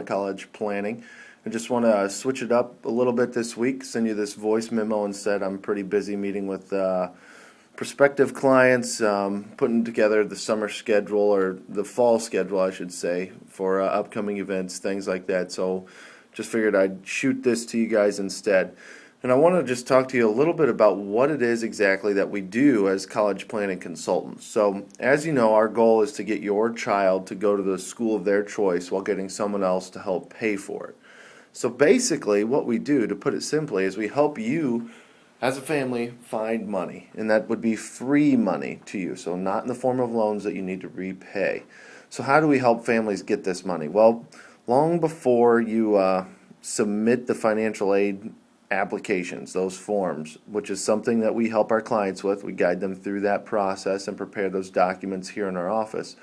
college planning. I just want to switch it up a little bit this week, send you this voice memo instead. I'm pretty busy meeting with prospective clients, putting together the summer schedule, or the fall schedule, I should say, for upcoming events, things like that. So just figured I'd shoot this to you guys instead. And I want to just talk to you a little bit about what it is exactly that we do as college planning consultants. So, as you know, our goal is to get your child to go to the school of their choice while getting someone else to help pay for it. So basically, what we do, to put it simply, is we help you as a family find money, and that would be free money to you, so not in the form of loans that you need to repay. So how do we help families get this money? Well, long before you submit the financial aid applications, those forms, which is something that we help our clients with, we guide them through that process and prepare those documents here in our office.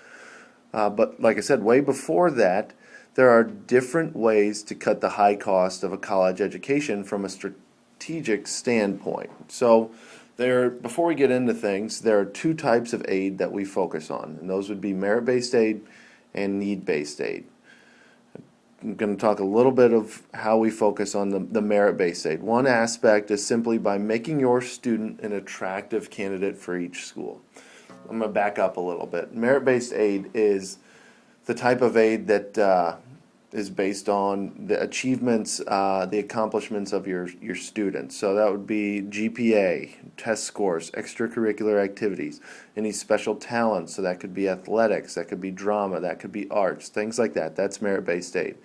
But like I said, way before that, there are different ways to cut the high cost of a college education from a strategic standpoint. So before we get into things, there are two types of aid that we focus on, and those would be merit-based aid and need-based aid. I'm going to talk a little bit of how we focus on the merit-based aid. One aspect is simply by making your student an attractive candidate for each school. I'm going to back up a little bit. Merit-based aid is the type of aid that is based on the achievements, the accomplishments of your students. So that would be GPA, test scores, extracurricular activities, any special talents. So that could be athletics, that could be drama, that could be arts, things like that. That's merit-based aid.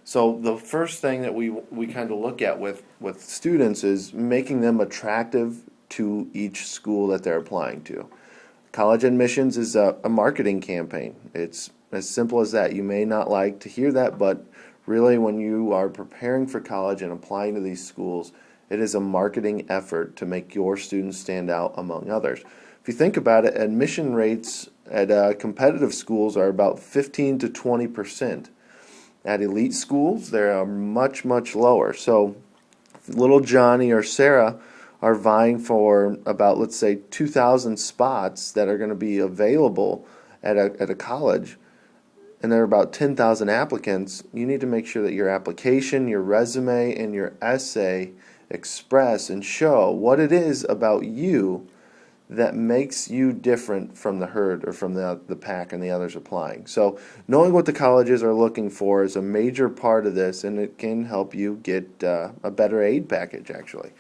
So the first thing that we kind of look at with students is making them attractive to each school that they're applying to. College admissions is a marketing campaign. It's as simple as that. You may not like to hear that, but really when you are preparing for college and applying to these schools, it is a marketing effort to make your students stand out among others. If you think about it, admission rates at competitive schools are about 15 to 20%. At elite schools, they are much, much lower. So little Johnny or Sarah are vying for about, let's say, 2,000 spots that are going to be available at a college, and there are about 10,000 applicants. You need to make sure that your application, your resume, and your essay express and show what it is about you that makes you different from the herd or from the pack and the others applying. So knowing what the colleges are looking for is a major part of this, and it can help you get a better aid package, actually.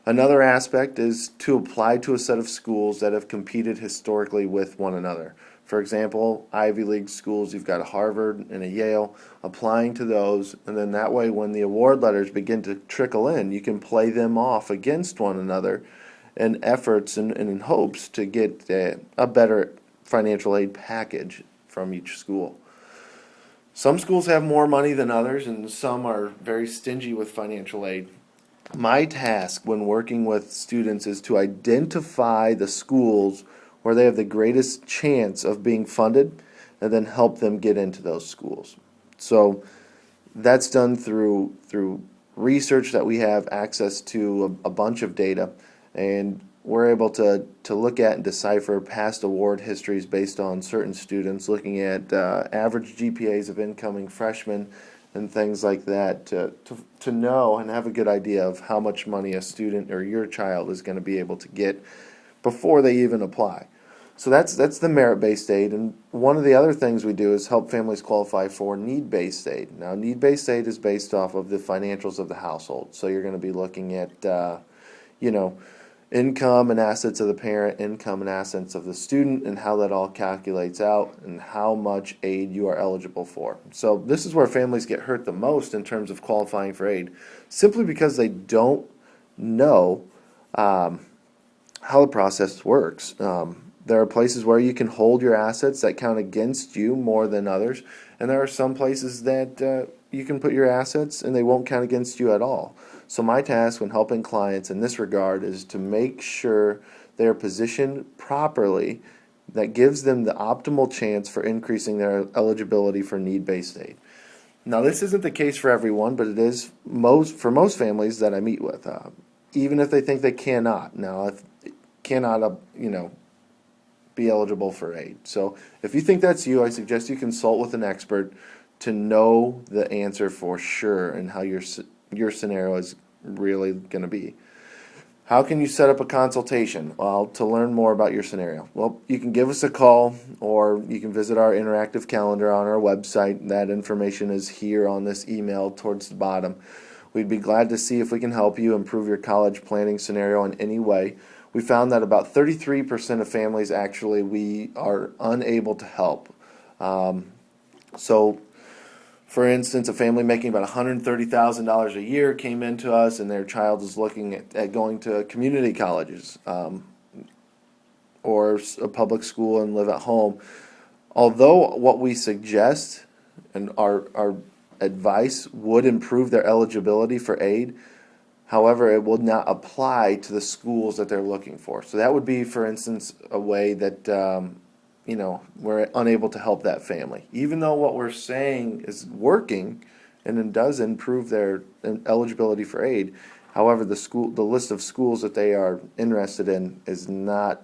Another aspect is to apply to a set of schools that have competed historically with one another. For example, Ivy League schools, you've got a Harvard and a Yale, applying to those, and then that way when the award letters begin to trickle in, you can play them off against one another in efforts and in hopes to get a better financial aid package from each school. Some schools have more money than others, and some are very stingy with financial aid. My task when working with students is to identify the schools where they have the greatest chance of being funded and then help them get into those schools. So that's done through research that we have access to a bunch of data, and we're able to look at and decipher past award histories based on certain students, looking at average GPAs of incoming freshmen and things like that to know and have a good idea of how much money a student or your child is going to be able to get before they even apply. So that's the merit-based aid, and one of the other things we do is help families qualify for need-based aid. Now, need-based aid is based off of the financials of the household, so you're going to be looking at, income and assets of the parent, income and assets of the student, and how that all calculates out and how much aid you are eligible for. So this is where families get hurt the most in terms of qualifying for aid, simply because they don't know how the process works. There are places where you can hold your assets that count against you more than others, and there are some places that you can put your assets and they won't count against you at all. So my task when helping clients in this regard is to make sure they are positioned properly that gives them the optimal chance for increasing their eligibility for need-based aid. Now, this isn't the case for everyone, but it is for most families that I meet with, even if they think they cannot. Now, if cannot, be eligible for aid. So if you think that's you, I suggest you consult with an expert to know the answer for sure and how your scenario is really going to be. How can you set up a consultation? Well, to learn more about your scenario. Well, you can give us a call or you can visit our interactive calendar on our website. That information is here on this email towards the bottom. We'd be glad to see if we can help you improve your college planning scenario in any way. We found that about 33% of families actually we are unable to help. So for instance, a family making about $130,000 a year came into us and their child is looking at going to community colleges or a public school and live at home. Although what we suggest and our advice would improve their eligibility for aid, however, it will not apply to the schools that they're looking for. So that would be, for instance, a way that we're unable to help that family. Even though what we're saying is working and it does improve their eligibility for aid, however, the list of schools that they are interested in is not,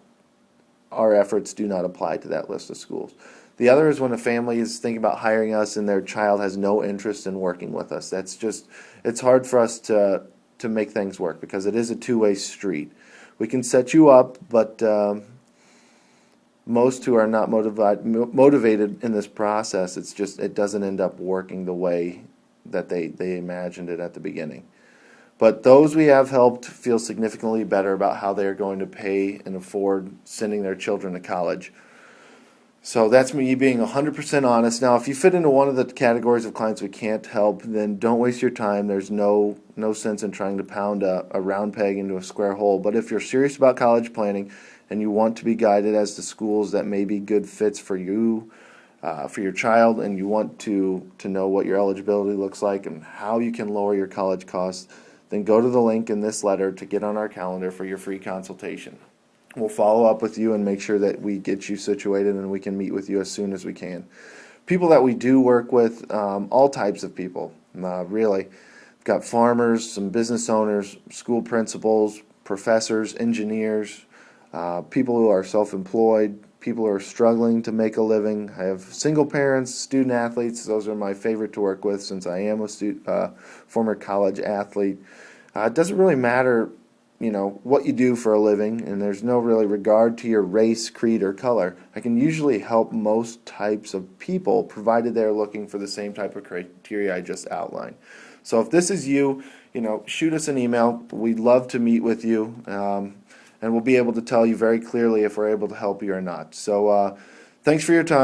our efforts do not apply to that list of schools. The other is when a family is thinking about hiring us and their child has no interest in working with us. It's hard for us to make things work because it is a two-way street. We can set you up, but most who are not motivated in this process, it doesn't end up working the way that they imagined it at the beginning. But those we have helped feel significantly better about how they are going to pay and afford sending their children to college. So that's me being 100% honest. Now, if you fit into one of the categories of clients we can't help, then don't waste your time. There's no sense in trying to pound a round peg into a square hole. But if you're serious about college planning and you want to be guided as to schools that may be good fits for you, for your child, and you want to know what your eligibility looks like and how you can lower your college costs, then go to the link in this letter to get on our calendar for your free consultation. We'll follow up with you and make sure that we get you situated and we can meet with you as soon as we can. People that we do work with, all types of people, really. We've got farmers, some business owners, school principals, professors, engineers, people who are self-employed, people who are struggling to make a living. I have single parents, student athletes. Those are my favorite to work with since I am a former college athlete. It doesn't really matter what you do for a living, and there's no really regard to your race, creed, or color. I can usually help most types of people, provided they're looking for the same type of criteria I just outlined. So if this is you, shoot us an email. We'd love to meet with you, and we'll be able to tell you very clearly if we're able to help you or not. So thanks for your time.